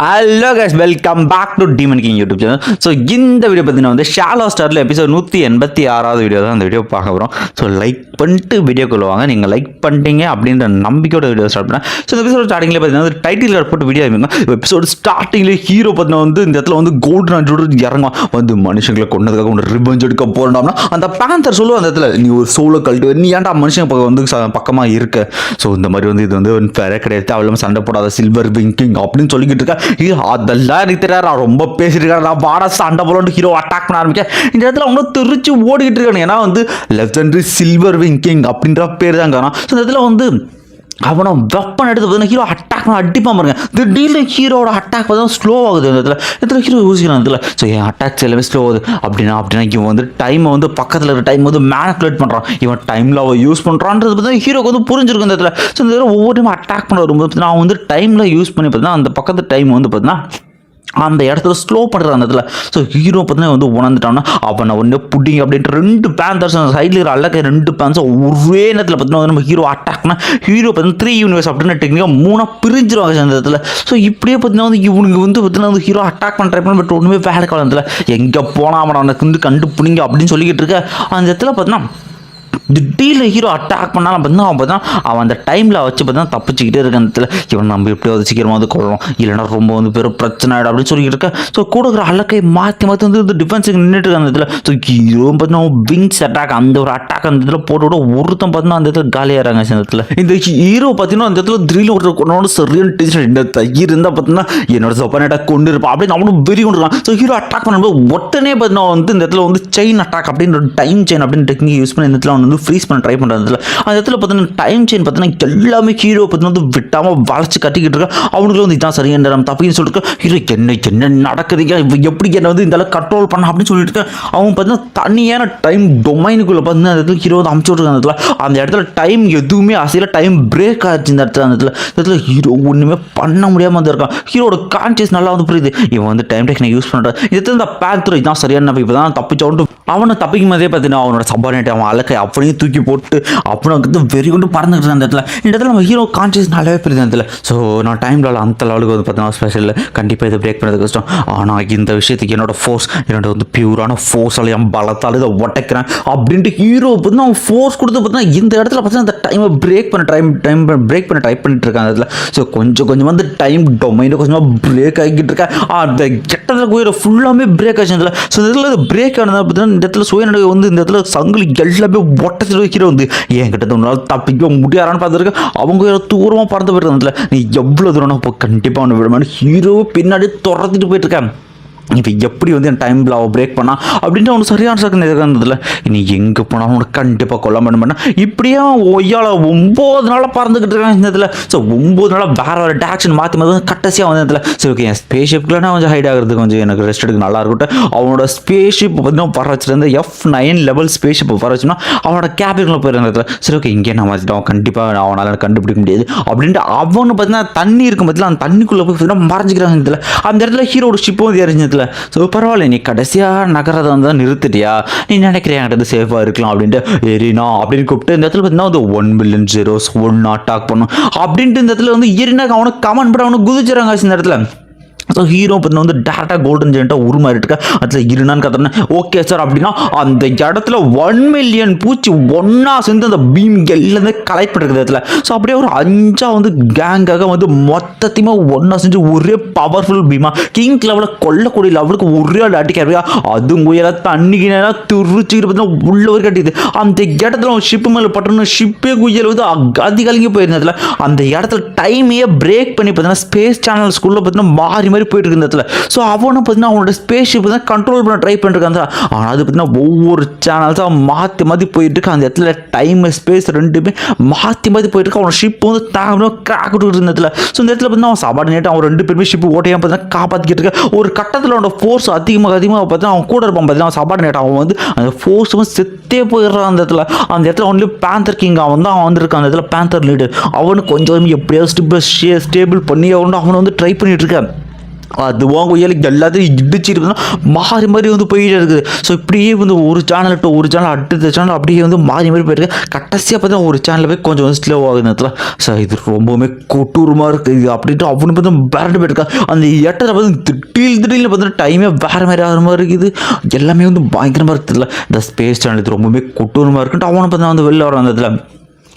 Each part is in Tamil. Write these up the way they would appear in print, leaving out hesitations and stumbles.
Hello guys, welcome back to demon king YouTube channel. So இந்த வீடியோ பார்த்தீங்கன்னா வந்து ஷாலோ ஸ்டாரில் எபிசோட் 186 வீடியோ தான் அந்த வீடியோ பார்க்க போகிறோம். ஸோ லைக் பண்ணிட்டு வீடியோக்குள்ள வாங்க. நீங்கள் லைக் பண்ணிட்டீங்க அப்படின்ற நம்பிக்கையோட வீடியோ ஸ்டார்ட் பண்ணேன். ஸோ இந்த எபிசோட் ஸ்டார்டிங்கில் பார்த்தீங்கன்னா டைட்டில் கார்டு போட்டு வீடியோ ஆகிருங்க. எபிசோட் ஸ்டார்டிங்கில் ஹீரோ பார்த்தீங்கன்னா வந்து இந்த இடத்துல வந்து கோல்டன் ஆஞ்சோட இறங்கும் வந்து மனுஷங்களை கொண்டதுக்காக ஒன்று ரிவெஞ்ச் எடுக்க போகிறோம்னா அந்த பேந்தர் சொல்லுவோம் அந்த இடத்துல நீ ஒரு சோலோ கழட்டு நீ ஏன்டா மனுஷங்க பக்கம் வந்து பக்கமாக இருக்க. ஸோ இந்த மாதிரி வந்து இது வந்து வேற கிடையாது, அவ்வளோ சண்டை போடாத சில்வர் விங்கிங் அப்படின்னு சொல்லிக்கிட்டு இருக்கா. அதெல்லாம் எனக்கு தெரியாது, நான் ரொம்ப பேசியிருக்கேன், நான் வாடா சண்டை போலன்னு ஹீரோ அட்டாக் பண்ண ஆரம்பிக்க இந்த இடத்துல அவங்க திருச்சி ஓடிக்கிட்டு இருக்காங்க. ஏன்னா வந்து லெஜெண்டரி சில்வர் விங்கிங் அப்படின்ற பேர் தான் காரணம். ஸோ இந்த இடத்துல வந்து அவனை வெப்பன் எடுத்து பார்த்தீங்கன்னா ஹீரோ அட்டாக் பண்ண அடிப்பான் பாருங்க. திடீர்னு ஹீரோட அட்டாக் பார்த்தா ஸ்லோ ஆகுது. இந்த இடத்துல ஹீரோ யோசிக்கிறான் இதில். ஸோ என் அட்டாக்ஸ் எல்லாமே ஸ்லோ ஆகுது அப்படின்னா இவன் வந்து டைமை வந்து பக்கத்தில் இருக்கிற டைம் வந்து மேனிப்புலேட் பண்ணுறான். இவன் டைமில் அவன் யூஸ் பண்ணுறான்றது பார்த்தீங்கன்னா ஹீரோக்கு வந்து புரிஞ்சிருக்கும் இந்த இடத்துல. ஸோ இந்த இடத்துல ஒவ்வொரு டைம் அட்டாக் பண்ண வரும்போது பார்த்தீங்கன்னா அவன் வந்து டைமில் யூஸ் பண்ணி பார்த்தீங்கன்னா அந்த பக்கத்து டைம் வந்து பார்த்தீங்கன்னா அந்த இடத்துல ஸ்லோ பண்ணுறான் அந்த இடத்துல. ஸோ ஹீரோ பார்த்தீங்கன்னா வந்து உணர்ந்துட்டான்னா அவனை ஒன்று புட்டிங்க அப்படின்ட்டு ரெண்டு பேந்தர்ஸ் சைடில் இருக்கிற அல்லக்க ரெண்டு பேந்தர்ஸ் ஒரே நேரத்தில் பார்த்தீங்கன்னா நம்ம ஹீரோ அட்டாக்னா ஹீரோ பார்த்தீங்கன்னா 3 யூனிவர்ஸ் அப்படின்னு டெக்னிக்காக 3 பிரிஞ்சிருவாங்க அந்த இடத்துல. ஸோ இப்படியே பார்த்தீங்கன்னா வந்து இவனுக்கு வந்து பார்த்தீங்கன்னா வந்து ஹீரோ அட்டாக் பண்ண ட்ரை பண்ண பட் ஒன்றுமே வேலை காலத்தில் எங்கே போனால் அவனை அவனுக்கு வந்து கண்டுபிடிங்க அப்படின்னு சொல்லிக்கிட்டு இருக்க. அந்த இடத்துல பார்த்தீங்கன்னா திடீர்னு ஹீரோ அட்டாக் பண்ணாலும் பார்த்தீங்கன்னா அவன் பார்த்தா அவன் அந்த டைமில் வச்சு பார்த்தா தப்பிச்சுக்கிட்டே இருக்க அந்த இடத்துல. இவன் நம்ம எப்படியாவது சீக்கிரமாக வந்து கொள்ளணும் இல்லைன்னா ரொம்ப வந்து பெரும் பிரச்சனை ஆகிடும் அப்படின்னு சொல்லிக்கிட்டு இருக்கேன். ஸோ கூட இருக்கிற அலக்கை மாற்றி வந்து டிஃபென்ஸுக்கு நின்றுட்டு இருக்க அந்த இடத்துல. ஸோ ஹீரோ பார்த்தீங்கன்னா விங்ஸ் அட்டாக் அந்த ஒரு அட்டாக் அந்த இடத்துல போட்டு விட ஒருத்தன் பார்த்தீங்கன்னா அந்த இடத்துல காலியாகிறாங்க அந்த இடத்துல. இந்த ஹீரோ பார்த்தீங்கன்னா அந்த இடத்துல திடீர்னு ஒரு கொண்டு சரியான டென்ஷன் இந்த தயிர் இருந்தால் பார்த்தீங்கன்னா என்னோட சப்பான கொண்டு இருப்பான் அப்படின்னு அவனும் வெறி கொண்டு இருக்கான். ஸோ ஹீரோ அட்டாக் பண்ணும்போது உடனே பார்த்தீங்கன்னா வந்து இந்த இடத்துல வந்து செயின் அட்டாக் அப்படின்னு டைம் செயின் அப்படின்னு டெக்னிக் யூஸ் பண்ணி இந்த இடத்துல அவன் வந்து ஃப்ரீஸ் பண்ண ட்ரை பண்ணுறதுல அந்த இடத்துல பார்த்தீங்கன்னா டைம் செயின் பார்த்தீங்கன்னா எல்லாமே ஹீரோ பார்த்தீங்கன்னா விட்டாமல் வளைச்சு கட்டிக்கிட்டு இருக்கா. அவனுக்கு வந்து இதான் சரியான நம்ம தப்பின்னு சொல்லிட்டு ஹீரோ என்ன நடக்குதுங்க எப்படி என்ன வந்து இந்த கண்ட்ரோல் பண்ண அப்படின்னு சொல்லிட்டு இருக்க. அவன் பார்த்தீங்கன்னா தனியான டைம் டொமைனுக்குள்ளே பார்த்தீங்கன்னா அந்த இடத்துல ஹீரோ வந்து அமுச்சு விட்ருக்க. அந்த இடத்துல டைம் எதுவுமே அசையில டைம் பிரேக் ஆச்சு இந்த இடத்துல. அந்த இடத்துல ஹீரோ ஒன்றுமே பண்ண முடியாமல் வந்து இருக்கான். ஹீரோட கான்சியஸ் நல்லா வந்து புரியுது இவன் வந்து டைம் டெக்னிக் யூஸ் பண்ணுறான். இந்த இந்த பேந்தர் இதான் சரியான இப்போ தான் தப்பிச்சோன்ட்டு அவனை தப்பிக்கும் போதே பார்த்தீங்கன்னா அவனோட சப்பானேட்டை அவன் அலக்கை அப்படியே தூக்கி போட்டு அப்புறம் வந்து வெறி கொண்டு பறந்துக்கிட்டு அந்த இடத்துல. இந்த இடத்துல நம்ம ஹீரோ கான்சியஸ் நல்லாவே புரியுது அந்த இடத்துல. ஸோ நான் டைமில் அந்த லெவலுக்கு வந்து பார்த்தீங்கன்னா ஸ்பெஷல் கண்டிப்பாக இதை பிரேக் பண்ணுறது கஷ்டம். ஆனால் இந்த விஷயத்துக்கு என்னோட வந்து பியூரான ஃபோர்ஸால் என் பலத்தால் இதை ஒட்டைக்கிறேன் அப்படின்ட்டு ஹீரோ பார்த்தீங்கன்னா அவன் ஃபோர்ஸ் கொடுத்து பார்த்தீங்கன்னா இந்த இடத்துல பார்த்தீங்கன்னா அந்த டைமை பிரேக் பண்ண பிரேக் பண்ண ட்ரை பண்ணிட்டு இருக்காங்க அந்த இடத்துல. ஸோ கொஞ்சம் வந்து டைம் டொமைனை கொஞ்சமாக பிரேக் ஆகிக்கிட்டு இருக்கேன். அந்த கெட்டத்தில் கோயில ஃபுல்லாமே பிரேக் ஆச்சு இதில். ஸோ இதில் பிரேக் ஆனது பார்த்தீங்கன்னா இந்த இடத்துல சுயநடை வந்து இந்த இடத்துல சங்கிலி எல்லாமே ஒட்டத்தில் ஹீரோ வந்து என் கிட்ட உன்னால தப்பிக்க முடியாதான்னு பார்த்துருக்க. அவங்க தூரமாக பறந்து போயிருக்காங்க. நீ எவ்வளோ தூரம் இப்போ கண்டிப்பாக ஒன்று விடமான ஹீரோ பின்னாடி துரத்திட்டு போயிட்டு இருக்கேன். இப்போ எப்படி வந்து என் டைமில் அவள் பிரேக் பண்ணா அப்படின்ட்டு அவனுக்கு சரியான சக்கன் இருந்ததில்ல. நீ எங்கே போனாலும் அவனுக்கு கண்டிப்பாக கொல்ல பண்ண இப்படியே ஒய்யால் 9 நாளாக பறந்துக்கிட்டு இருக்கான் இந்த இதில். ஸோ 9 நாளாக வேறு டேரக்ஷன் மாற்றி கட்டசியாக வந்து இதில். சரி ஓகே என் ஸ்பேஸ் ஷிப்லாம் கொஞ்சம் ஹைட் ஆகிறது கொஞ்சம் எனக்கு ரெஸ்ட் எடுக்க நல்லா இருக்கட்டும். அவனோட ஸ்பேஸ் ஷிப் பார்த்தீங்கன்னா பற வச்சுருந்து F9 லெவல் ஸ்பேஸ் ஷிப் பற வச்சுன்னா அவனோட கேபினுக்குள்ள போயிருந்த. சரி ஓகே இங்கே நான் மாற்றிட்டோம் கண்டிப்பாக அவனால் கண்டுபிடிக்க முடியாது அப்படின்ட்டு அவனு பார்த்தீங்கன்னா தண்ணி இருக்கும் பார்த்தீங்கன்னா அந்த தண்ணிக்குள்ளே போய் பார்த்தீங்கன்னா மறைஞ்சிக்கிறாங்க இதில். அந்த இடத்துல ஹீரோட ஷிப்பும் வந்து இறஞ்சிதில்ல. ஸோ பரவாயில்ல நீ கடைசியாக நகரத்தை வந்து நிறுத்திட்டியா நீ நினைக்கிறேன் சேஃபாக இருக்கலாம் அப்படின்ட்டு எரினா அப்படின்னு கூப்பிட்டு இந்த இடத்துல பார்த்தீங்கன்னா வந்து 1 மில்லியன் ஜீரோஸ் ஒன்று அட்டாக் பண்ணும் அப்படின்ட்டு இந்த இடத்துல வந்து எரினா அவனுக்கு கமெண்ட் பண்ண அவனுக்கு குதிச்சுறாங்க இந்த இடத்துல. ஸோ ஹீரோ பார்த்தீங்கன்னா வந்து டேரக்டாக கோல்டன் ஜெயின்ட்டாக உருமாறிட்டு இருக்கா. அதில் இருனான்னு கத்துறேன் ஓகே சார் அப்படின்னா அந்த இடத்துல 1 மில்லியன் பூச்சி ஒன்றா சேர்ந்து அந்த பீம் எல்லாமே கலெக்ட் பண்ணிருக்குது இடத்துல. ஸோ அப்படியே ஒரு 5 வந்து கேங்காக வந்து மொத்தத்தையுமே ஒன்றா செஞ்சு ஒரே பவர்ஃபுல் பீமாக கிங் லெவலில் கொல்லக்கூடிய லெவலுக்கு ஒரே ஆள் அடிக்கிறா. அதுவும் உயர தண்ணிக்கினா துருச்சிக்கிட்டு பார்த்தீங்கன்னா உள்ள ஒரு கட்டிது. அந்த இடத்துல அவன் ஷிப்பு மேலே பட்டணும் ஷிப்பே குயல் வந்து அதிகலிங்க போயிருந்ததுல. அந்த இடத்துல டைமையே பிரேக் பண்ணி பார்த்தீங்கன்னா ஸ்பேஸ் சேனல் ஸ்கூலில் பார்த்தீங்கன்னா மாறி போயிட்டு இருக்க இடத்துல. ஸோ அவனை பார்த்தீங்கன்னா அவனோட ஸ்பேஸ் ஷிப் தான் கண்ட்ரோல் பண்ண ட்ரை பண்ணிருக்காங்க. ஆனால் அது பார்த்தீங்கன்னா ஒவ்வொரு சேனல்ஸாக மாற்றி போயிட்டு இருக்கு. அந்த இடத்துல டைம் ஸ்பேஸ் ரெண்டுமே மாற்றி போயிட்டு இருக்கு. அவனோட ஷிப் வந்து கிராக் விட்டு இருந்ததுல. ஸோ இந்த இடத்துல பார்த்தீங்கன்னா அவன் சபார்டினேட் அவன் 2 பேருமே ஷிப் ஓட்டையாக பார்த்தீங்கன்னா காப்பாற்றிக்கிட்டு இருக்க. ஒரு கட்டத்தில் அவனோட ஃபோர்ஸ் அதிகமாக பார்த்தீங்கன்னா அவன் கூட இருப்பான் பார்த்தீங்கன்னா சபார்டினேட் அவன் வந்து அந்த ஃபோர்ஸ் வந்து செத்தே போயிடுறான் அந்த இடத்துல. அந்த இடத்துல அவன் பேந்தர் கிங் அவன் வந்திருக்கான். அந்த இடத்துல பேந்தர் லீடர் அவனு கொஞ்சம் எப்படியாவது ஸ்டேபிள் பண்ணி அவனை வந்து ட்ரை பண்ணிட்டு இருக்கேன். அதுவும் கொய்யால எல்லாத்தையும் இடிச்சிட்டு மாறி மாறி வந்து போயிட்டே இருக்குது. ஸோ இப்படியே வந்து ஒரு சேனல் டு ஒரு சேனல் அடுத்த சேனல் அப்படியே வந்து மாறி மாறி போயிருக்கு. கடைசியாக பார்த்தா ஒரு சேனலில் போய் கொஞ்சம் வந்து ஸ்லோ ஆகுது நேரத்தில். ஸோ இது ரொம்பவுமே கொட்டூரமாக இருக்குது இது அப்படின்ட்டு அவனு பார்த்தா பேரண்டு போயிருக்கா. அந்த இடத்துல பார்த்து திடீர்னு பார்த்தா டைமே வேறு மாதிரி ஆகிற மாதிரி இருக்குது. எல்லாமே வந்து பயங்கரமாக இருக்குதுல்ல. இந்த ஸ்பேஸ் சேனல் இது ரொம்பவே கொட்டூரமாக இருக்குன்ட்டு அவனை பார்த்தா வந்து வெளில வர அந்த இடத்துல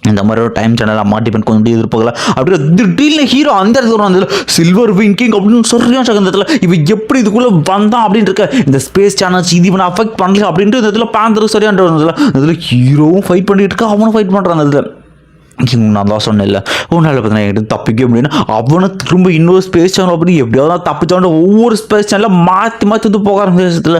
இந்த மாதிரி ஒரு டைம் சேனலாக மாட்டிப்பேன் கொஞ்சம் எதிர்பார்க்கலாம். அப்படியே திடீர்னு ஹீரோ அந்த இடத்துல வரும். அந்த சில்வர் விங்கிங் அப்படின்னு சொல்கிறான் சகந்தத்தில் இவன் எப்படி இதுக்குள்ளே வந்தான் அப்படின்னு இருக்க. இந்த ஸ்பேஸ் சேனல்ஸ் இது இவனை அஃபெக்ட் பண்ணல அப்படின்ட்டு இந்த இதில் பேந்தர் சரியான்ற இதில் ஹீரோவும் ஃபைட் பண்ணிட்டு இருக்கா, அவனும் ஃபைட் பண்ணுறான். அந்த இதில் நான் தான் சொன்னேன் இல்லை உன்னால் பார்த்தீங்கன்னா என்கிட்ட தப்பிக்க முடியும்னா அவனை திரும்ப இன்னொரு ஸ்பேஸ் சேனல் அப்படி எப்படியாவது தப்பிச்சான். ஒவ்வொரு ஸ்பேஸ் சேனலில் மாற்றி மாற்றி வந்து போக ஆரம்பிச்சதுல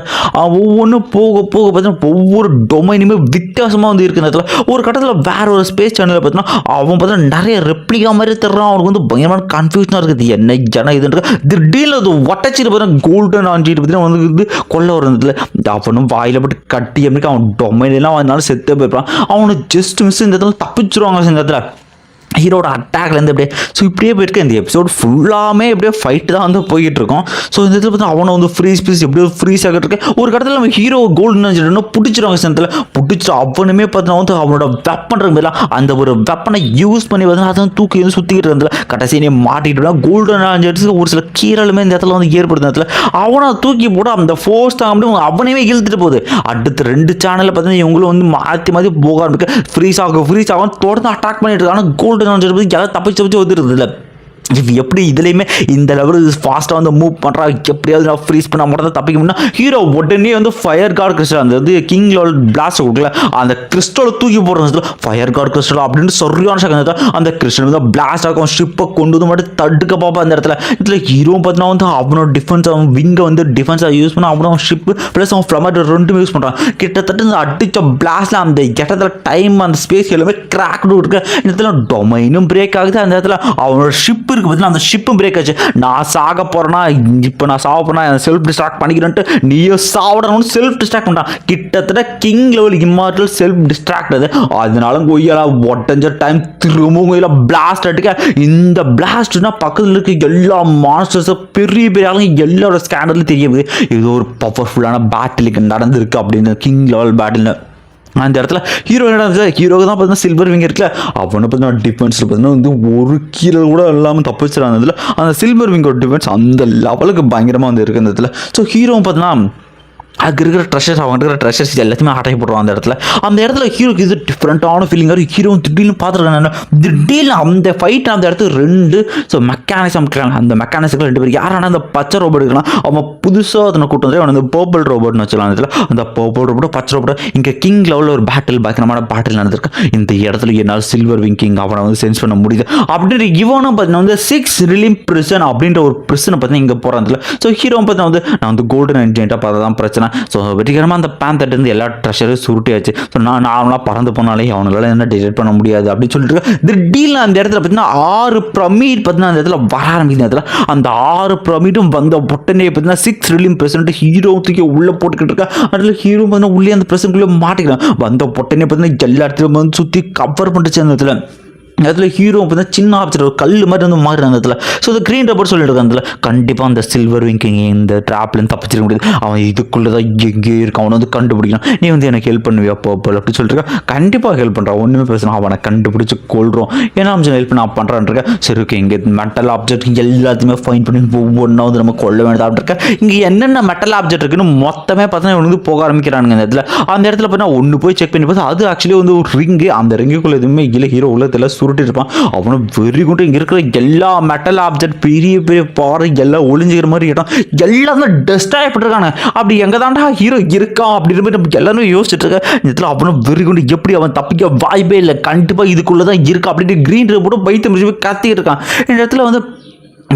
ஒவ்வொன்றும் போக போக பார்த்தீங்கன்னா ஒவ்வொரு டொமைனுமே வித்தியாசமாக வந்து இருக்கிற இடத்துல ஒரு கட்டத்தில் வேற ஒரு ஸ்பேஸ் சேனலில் பார்த்தீங்கன்னா அவன் பார்த்தீங்கன்னா நிறைய ரெப்ளிகா மாதிரி தர்றான். அவனுக்கு வந்து பயங்கரமான கன்ஃபியூஷனாக இருக்குது. என்ன ஜன இதுன்ற திடீர்னு அது ஒட்டச்சிட்டு பார்த்தீங்கன்னா கோல்டன் ஆஞ்சிட்டு பார்த்தீங்கன்னா வந்து கொல்ல வரதுல அவனும் வாயில் போட்டு கட்டி அப்படின்னா அவன் டொமைனெல்லாம் அதனால செத்தே போயிருப்பான். அவனு ஜஸ்ட் மிஸ் இந்த இடத்துல தப்பிச்சிருவாங்க இந்த இடத்துல ஹீரோட அட்டாக்லேருந்து அப்படியே. ஸோ இப்படியே போயிருக்கு இந்த எபிசோட் ஃபுல்லாமே எப்படியே ஃபைட்டு தான் வந்து போய்கிட்டு இருக்கோம். ஸோ இந்த இதில் பார்த்தா அவனை வந்து ஃப்ரீஸ் எப்படியோ ஃப்ரீஸ் ஆகிட்டு இருக்கு. ஒரு கடத்தில் நம்ம ஹீரோ கோல்டுன்னு பிடிச்சிருவாங்க சனத்தில் பிடிச்சிட்டு அவனுமே பார்த்தீங்கன்னா வந்து அவனோட வெப்பன் இருக்குலாம் அந்த ஒரு வெப்பனை யூஸ் பண்ணி பார்த்தீங்கன்னா அதான் தூக்கி வந்து சுற்றிக்கிட்டு இருந்ததில்ல கடைசியே மாட்டிக்கிட்டு கோல்டன் ஒரு சில கீரலுமே இந்த இடத்துல வந்து ஏற்படுத்த இடத்துல அவனை தூக்கி போட அந்த ஃபோர்ஸ் தாங்க முடியும் அவனையுமே இழுத்துட்டு போகுது. அடுத்து 2 சேனலில் பார்த்தீங்கன்னா இவங்களும் வந்து மாற்றி போக ஆரம்பிக்க ஃப்ரீஸ் ஆகும் தொடர்ந்து அட்டாக் பண்ணிட்டு இருக்காங்க. கோல்டன் யாரும் தப்பிச்சு வந்துருக்குதுல்ல எப்படி இதுலையுமே இந்த லெவல் ஃபாஸ்ட்டாக வந்து மூவ் பண்ணுறா எப்படியாவது நான் ஃப்ரீஸ் பண்ண மட்டும் தான் தப்பிக்க முடியும். ஹீரோ உடனே வந்து ஃபயர் கார்டு கிறிஸ்டல் அந்த வந்து கிங் லெவல் பிளாஸ்ட் கொடுக்கல அந்த கிறிஸ்டலை தூக்கி போடுறது ஃபயர் கார்டு கிறிஸ்டல் அப்படின்னு சரியான சகந்தத்தில் அந்த கிறிஸ்டல் வந்து பிளாஸ்ட் ஆகும் ஷிப்பை கொண்டு வந்து மட்டும் தடுக்க பார்ப்பா அந்த இடத்துல. இதில் ஹீரோ பார்த்தீங்கன்னா வந்து அவனோட டிஃபென்ஸ் அவன் விங்கை வந்து டிஃபென்ஸாக யூஸ் பண்ண அவனோட ஷிப்பு ப்ளஸ் அவன் ஃப்ளமர் ரெண்டுமே யூஸ் பண்ணுறான். கிட்டத்தட்ட இந்த அடித்த பிளாஸ்டில் அந்த இடத்துல டைம் அந்த ஸ்பேஸ் எல்லாமே கிராக் இருக்கு. இந்த இடத்துல டொமைனும் பிரேக் ஆகுது. அந்த இடத்துல அவனோட ஷிப் இருக்கு அந்த ஷிப்பும் பிரேக் ஆச்சு. நான் சாக போறேன்னா இப்போ நான் சாக போறேன்னா செல்ஃப் டிஸ்ட்ராக்ட் பண்ணிக்கிறேன்ட்டு நீயோ சாப்பிடணும்னு செல்ஃப் டிஸ்ட்ராக்ட் பண்ணான். கிட்டத்தட்ட king level immortal self distract அது. அதனால கொய்யால ஒட்டஞ்ச டைம் திரும்பவும் கொய்யால பிளாஸ்ட் அடிக்க இந்த பிளாஸ்ட்னா பக்கத்தில் இருக்க எல்லா மான்ஸ்டர்ஸும் பெரிய பெரிய ஆளுங்க எல்லாரோட ஸ்கேனர்லையும் தெரியுது இது ஒரு பவர்ஃபுல்லான பேட்டிலுக்கு நடந்திருக்கு அப்படின்னு கிங் லெவல் பேட்டில். அந்த இடத்துல ஹீரோ என்ன ஹீரோக்கு தான் பார்த்தீங்கன்னா சில்வர் விங் இருக்குல்ல அவனை பார்த்தீங்கன்னா டிஃபென்ஸில் பார்த்தீங்கன்னா வந்து ஒரு கீழே கூட இல்லாமல் தப்பிச்சிடாங்க. அந்த சில்வர் விங்கோட டிஃபென்ஸ் அந்த லெவலுக்கு பயங்கரமாக வந்து இருக்குது அந்த இடத்துல. ஸோ ஹீரோ பார்த்தீங்கன்னா அதுக்கு இருக்கிற ட்ரெஷர்ஸ் அவங்க இருக்கிற ட்ரெஷர்ஸ் எல்லாத்தையுமே அட்டாக் போடுவான் அந்த இடத்துல. அந்த இடத்துல ஹீரோக்கு இது டிஃப்ரெண்ட்டான ஃபீலிங்காக ஹீரோ திடீர்னு பார்த்துருக்காங்க. திடீர்னு அந்த ஃபைட் அந்த இடத்துக்கு 2 ஸோ மெக்கானிசம் இருக்காங்க. அந்த மெக்கானிசம் 2 பேர் யாரான அந்த பச்சை ரோபோட் இருக்கலாம் அவன் புதுசாக அதனை கூட்டம் வந்து அவன் அந்த பர்பிள் ரோபோட்னு வச்சுக்கலாம். அந்த இடத்துல அந்த பர்பிள் ரோபோட் பச்சை ரோபோட் இங்கே கிங் லெவலில் ஒரு பயங்கரமான பேட்டில் நடந்திருக்கு. இந்த இடத்துல என்னால் சில்வர் விங் கிங் அவனை வந்து சென்ஸ் பண்ண முடியுது அப்படின்ற இவனும் பார்த்தீங்கன்னா வந்து 6 ரிலீம் பிரிசன் அப்படின்ற ஒரு பிரிசனை பார்த்தீங்கன்னா இங்கே போகிறான். ஸோ ஹீரோ பார்த்தீங்கன்னா வந்து நான் வந்து கோல்டன் என்ஜெயின்ட்டாக பார்த்தா தான் பிரச்சனை. ஸோ வெற்றிகரமாக அந்த பேந்தர்லேருந்து எல்லா ட்ரெஷரும் சுருட்டியாச்சு. ஸோ நான் நார்மலாக பறந்து போனாலே அவங்களால என்ன டிசைட் பண்ண முடியாது அப்படின்னு சொல்லிட்டு திடீர்னு அந்த இடத்துல பார்த்தீங்கன்னா 6 பிரமிட் பார்த்தீங்கன்னா அந்த இடத்துல வர ஆரம்பிக்குது. இடத்துல அந்த 6 பிரமிடும் வந்த பொட்டனே பார்த்தீங்கன்னா 6 ரிலீம் பிரசன்ட் ஹீரோ தூக்கி உள்ளே போட்டுக்கிட்டு இருக்கா. அதில் ஹீரோ பார்த்தீங்கன்னா உள்ளே அந்த பிரசன்ட்குள்ளே மாட்டிக்கிறான். வந்த பொட்டனே பார்த்தீங்கன்னா எல்லா இடத்துலையும் வந்து சுற்றி கவர் பண்ணிச்சு அந்த இடத்துல. அதில் ஹீரோ பார்த்தா சின்ன ஆப்ஜெக்ட் ஒரு கல் மாதிரி வந்து மாறுறாங்க அந்த இடத்துல. ஸோ அந்த க்ரீன் ரப்பர் சொல்லிட்டு இருக்காங்க அதில் கண்டிப்பாக அந்த சில்வர் விங்கிங் இந்த ட்ராப்லேருந்து தப்பிச்சிட முடியாது. அவன் இதுக்குள்ளே தான் எங்கேயும் இருக்கான் அவனை வந்து கண்டுபிடிக்கணும். நீ வந்து எனக்கு ஹெல்ப் பண்ணுவியா பர்பிள் அப்படின்னு சொல்லிட்டு இருக்கா. கண்டிப்பாக ஹெல்ப் பண்ணுறான் ஒன்றுமே பேசுனா அவனை கண்டுபிடிச்சி கொள்கிறோம். ஏன்னா அவன் ஹெல்ப் நான் பண்ணுறான்ருக்கேன். சரி ஓகே இங்கே மெட்டல் ஆப்ஜெக்ட் எல்லாத்தையுமே ஃபைன் பண்ணி ஒவ்வொன்றா வந்து நம்ம கொள்ள வேண்டியது இருக்கேன். இங்கே என்னென்ன மெட்டல் ஆப்ஜெக்ட் இருக்குன்னு மொத்தமே பார்த்தீங்கன்னா இவங்க வந்து போக ஆரம்பிக்கிறானுங்க அந்த இடத்துல. அந்த இடத்துல பார்த்தா ஒன்று போய் செக் பண்ணி பார்த்தா அது ஆக்சுவலி வந்து ஒரு ரிங்கு. அந்த ரிங்குக்குள்ளே எதுவுமே இல்லை ஹீரோ உள்ளத்தில் சுருட்டி இருப்பான். அவனும் வெறி கொண்டு இங்கே இருக்கிற எல்லா மெட்டல் ஆப்ஜெக்ட் பெரிய பெரிய பாறை எல்லாம் ஒளிஞ்சிக்கிற மாதிரி இடம் எல்லாம் தான் டெஸ்டாக போட்டிருக்காங்க. அப்படி எங்கே தாண்டா ஹீரோ இருக்கா அப்படின்ற மாதிரி நம்ம எல்லாருமே யோசிச்சுட்டு இருக்கேன். இதில் அவனும் வெறி கொண்டு எப்படி அவன் தப்பிக்க வாய்ப்பே இல்லை கண்டிப்பாக இதுக்குள்ளே தான் இருக்கா அப்படின்ட்டு க்ரீன் போட்டு பைத்து முடிச்சு கத்திக்கிட்டு இருக்கான். இந்த இடத்துல வந்து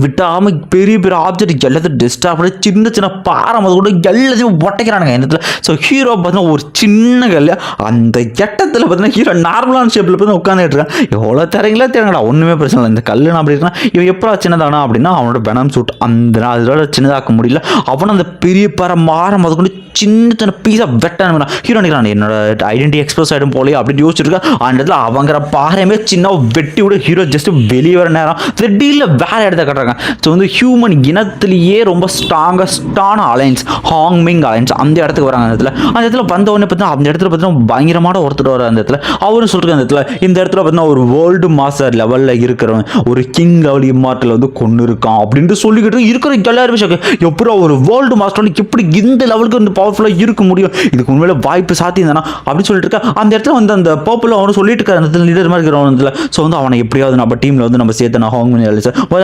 விட்டாமல் பெரிய பெரிய ஆப்ஜெக்ட் எல்லாத்தையும் டிஸ்டார்ப் பண்ணி சின்ன சின்ன பாறை முதல் கூட எல்லாத்தையும் ஒட்டைக்கிறானுங்க இந்த இடத்துல. ஸோ ஹீரோ பார்த்தீங்கன்னா ஒரு சின்ன கல் அந்த இடத்துல பார்த்தீங்கன்னா ஹீரோ நார்மலான ஷேப்பில் பார்த்தீங்கன்னா உட்காந்துட்டு இருக்கான். எவ்வளோ தரங்களா ஒன்றுமே பிரச்சனை இல்லை. இந்த கல்லுன்னு அப்படி இருக்கா இவன் எப்போ சின்னதானா அப்படின்னா அவனோட பெனம் சூட் அந்த அதோட சின்னதாக்க முடியல. அவனை அந்த பெரிய பாறை மாற முதல் கொண்டு சின்ன சின்ன பீஸாக வெட்டான ஹீரோ நினைக்கிறான் என்னோட ஐடென்டிட்டி எக்ஸ்பிரஸ் ஆகிடும் போலே அப்படின்னு யோசிச்சுருக்கேன். அந்த இடத்துல அவங்கிற பாறையுமே சின்ன வெட்டி விட ஹீரோ ஜஸ்ட் வெளியே வர நேரம் திடீர்ல வேற இடத்த கட்டுறாங்க. ஸோ வந்து ஹியூமன் இனத்திலேயே ரொம்ப ஸ்ட்ராங்கஸ்டான அலைன்ஸ் ஹாங்மிங் அலைன்ஸ் அந்த இடத்துக்கு வராங்க. அந்த இடத்துல வந்த உடனே பார்த்தீங்கன்னா அந்த இடத்துல பார்த்தீங்கன்னா பயங்கரமான ஒருத்தர் வர அந்த இடத்துல அவரும் சொல்லிருக்க அந்த இடத்துல இந்த இடத்துல பார்த்தீங்கன்னா ஒரு வேர்ல்டு மாஸ்டர் லெவலில் இருக்கிறவன் ஒரு கிங் லெவல் இம்மார்ட்டல் வந்து கொண்டு இருக்கான் அப்படின்ட்டு சொல்லிக்கிட்டு இருக்கிற எல்லாருமே எப்படி ஒரு வேர்ல்டு மாஸ்டர் எப்படி இந்த லெவலுக்கு வந்து பவர்ஃபுல்லாக இருக்க முடியும், இதுக்கு உண்மையில வாய்ப்பு சாத்தியம் தானா அப்படின்னு சொல்லிட்டு இருக்க. அந்த இடத்துல வந்து அந்த பர்பிள் அவனும் சொல்லிட்டு இருக்காரு அந்த லீடர் மாதிரி இருக்கிறவன். ஸோ வந்து அவனை எப்படியாவது நம்ம டீமில் வந்து நம்ம சேர்த்து நான் ஹாங் பண்ணி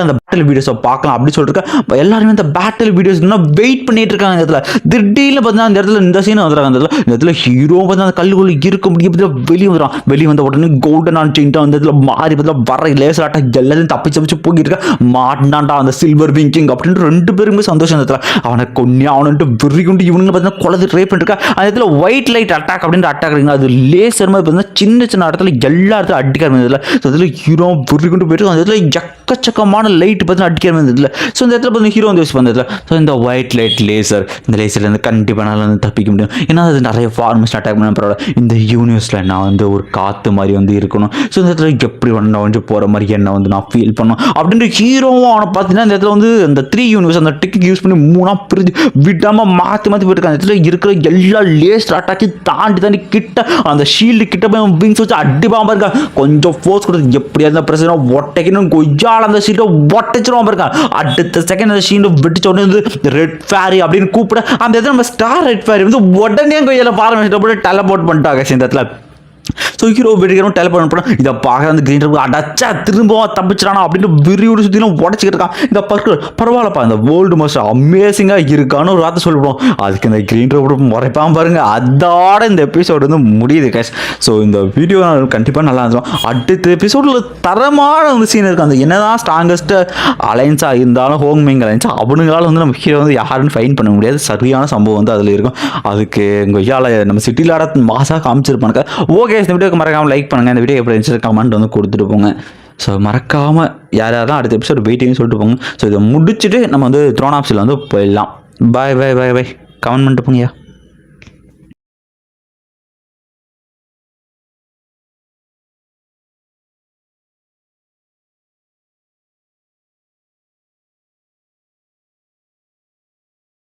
அந்த பேட்டில் வீடியோஸை பார்க்கலாம் அப்படின்னு சொல்லிட்டு எல்லாருமே அந்த பேட்டில் வீடியோஸ் வெயிட் பண்ணிட்டு இருக்காங்க. இந்த இடத்துல திடீர்னு பார்த்தீங்கன்னா அந்த இடத்துல இந்த சீன் வந்துடுறாங்க. அந்த இடத்துல ஹீரோ பார்த்து அந்த கல்லுக்குள்ள இருக்க முடியும் வெளியே வந்துடும். வெளியே வந்த உடனே கோல்டன் ஆன் செயின்ட்டு அந்த இடத்துல மாறி பார்த்தா வர லேசர் ஆட்டா எல்லாத்தையும் தப்பிச்சு போயிட்டு இருக்கா. மாட்டினாண்டா அந்த சில்வர் விங்கிங் அப்படின்ட்டு 2 பேருமே சந்தோஷம். அந்த இடத்துல அவனை கொன்னி அவனுட்டு வெறி கொண்டு இவனுங்க பார்த்தீங்கன்னா குழந்தை ட்ரை பண்ணிருக்கா. அந்த இடத்துல ஒயிட் லைட் அட்டாக் அப்படின்ட்டு அட்டாக் அடிக்கணும். அது லேசர் மாதிரி பார்த்தீங்கன்னா சின்ன சின்ன இடத்துல எல்லா இடத்துல அடிக்கிற மாதிரி அதில் ஹீரோ வெறி கொண்டு போயிட்டு அந்த இடத்துல எக்கச்சக்கமான லைட் பார்த்தீங்கன்னா அடிக்கிற மாதிரி இருந்ததுல. ஸோ இந்த இடத்துல பார்த்தீங்கன்னா ஹீரோ வந்து யூஸ் பண்ணுறதுல ஸோ இந்த ஒயிட் லைட் லேசர் இந்த லேசர்லேருந்து கண்டிப்பாக நல்லா வந்து தப்பிக்க முடியும். ஏன்னா அது நிறைய ஃபார்மஸ் அட்டாக் பண்ண பரவாயில்ல. இந்த யூனிவர்ஸில் நான் வந்து ஒரு காற்று மாதிரி வந்து இருக்கணும். ஸோ இந்த இடத்துல எப்படி ஒன்று வந்து போகிற மாதிரி என்ன வந்து நான் ஃபீல் பண்ணணும் அப்படின்ற ஹீரோவும் அவனை பார்த்தீங்கன்னா இந்த இடத்துல வந்து அந்த 3 யூனிவர்ஸ் அந்த டிக்கெட் யூஸ் பண்ணி 3 பிரிஞ்சு விடாமல் மாற்றி போயிட்டு அந்த இடத்துல இருக்கிற எல்லா லேசர் அட்டாக்கி தாண்டி கிட்ட அந்த ஷீல்டு கிட்ட போய் விங்ஸ் வச்சு அடிப்பாம இருக்கா. கொஞ்சம் ஃபோர்ஸ் கொடுத்து எப்படியா இருந்தால் பிரச்சனை ஒட்டைக்கணும் கொய்யால் அந்த ஷீல்டை ஒட்டைச்சிருவான் இருக்கா. அடுத்த செகண்ட் அந்த ஷீல்டு வெட்டிச்ச உடனே வந்து ரெட் ஃபேரி அப்படின்னு கூப்பிட அந்த இடத்துல நம்ம ஸ்டார் ரெட் ஃபேரி வந்து உடனே கொய்யால பாருங்க டெலபோர்ட் பண்ணிட்டாங்க இந்த இடத்துல. ஸோ ஹீரோ வெடிக்கிறோம் டெலிபோர்ட் பண்ணோம். இதை பார்க்குற அந்த கிரீன் ரூம் அடைச்சா திரும்பவும் தப்பிச்சிடானா அப்படின்னு விரியோடு சுற்றிலும் உடச்சிக்கிட்டு இருக்கான். இந்த பரவாயில்லப்பா இந்த வேர்ல்டு மாஸ்டர் அமேசிங்காக இருக்கான்னு ஒரு வார்த்தை சொல்லிவிடுவோம். அதுக்கு இந்த கிரீன் ரூம் முறைப்பான் பாருங்க. அதோட இந்த எபிசோடு வந்து முடியுது கேஷ். ஸோ இந்த வீடியோ கண்டிப்பாக நல்லா இருந்துடும். அடுத்த எபிசோடில் தரமான வந்து சீன் இருக்குது. அந்த என்னதான் ஸ்ட்ராங்கஸ்ட் அலைன்ஸாக இருந்தாலும் ஹோங்மிங் அலைன்ஸ் அவனுங்களால வந்து நம்ம ஹீரோ வந்து யாருன்னு ஃபைன் பண்ண முடியாது. சரியான சம்பவம் வந்து அதில் இருக்கும். அதுக்கு கொய்யால நம்ம சிட்டியில் ஆட மாசாக காமிச்சிருப்பானுங்க. ஓகே இந்த வீடியோக்கு மறக்காமல் லைக் பண்ணுங்கள். இந்த வீடியோ எப்படி இருந்துச்சு கமெண்ட் வந்து கொடுத்துட்டு போங்க. ஸோ மறக்காமல் யாராவது அடுத்த எபிசோட் வெயிட்டிங்னு சொல்லிட்டு போங்க. ஸோ இதை முடிச்சுட்டு நம்ம வந்து த்ரோன் ஆப்ஸில் வந்து போயிடலாம். பாய் பாய் பாய் பாய் கமெண்ட் பண்ணிட்டு போங்கயா.